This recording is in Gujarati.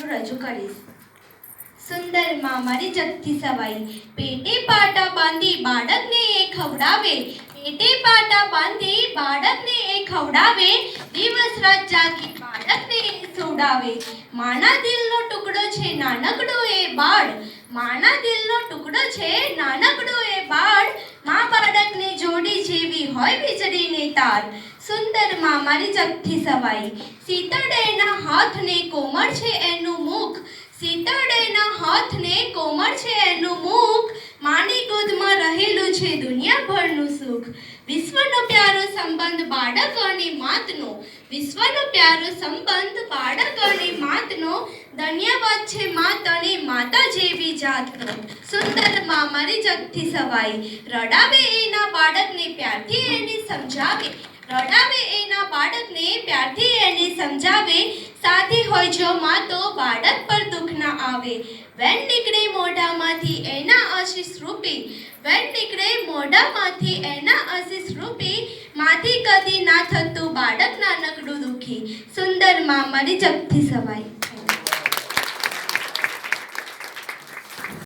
કવિતાનું રજૂ કરીશ. સુંદર માં મારી જગતી સવાઈ, પેટે પાટા બાંધી બાળકને એ ખવડાવે, પેટે પાટા બાંધી બાળકને એ ખવડાવે, દિવસ રાત જાગી બાળકને એ સુવડાવે. માના દિલનો ટુકડો છે નાનકડો એ બાળ, માના દિલનો ટુકડો છે નાનકડો એ બાળ, માં બાળકને જોડી જેવી હોય વીજળીને તાર. સુંદર માં મારી જગતી સવાઈ, શીતળેના હાથને કોમળ છે એનું મુખ, શીતળેના હાથને કોમળ છે એનું મુખ, માની ગોદમાં રહેલું છે દુનિયાભરનું સુખ. વિશ્વનો પ્યારો સંબંધ બાળક અને માતનો, વિશ્વનો પ્યારો સંબંધ બાળક અને માતનો, ધન્યવાદ છે માત અને માતા જેવી જાતનો. સુંદર માં મારી જગતી સવાઈ, રડાવે એના બાળકને પ્યારથી એને સમજાવે, રડાવે એના બાળકને પ્યારથી એને સમજાવે, સાથી હોય જો માં તો બાળક પર દુઃખ ના આવે. વેણ નીકળે મોઢામાંથી એના આશીષ રૂપી, વેણ નીકળે મોઢામાંથી એના આશીષ રૂપી, માંથી કદી ના થતું બાળક નાનકડું દુઃખી. સુંદર માં મારી જગતી સવાઈ.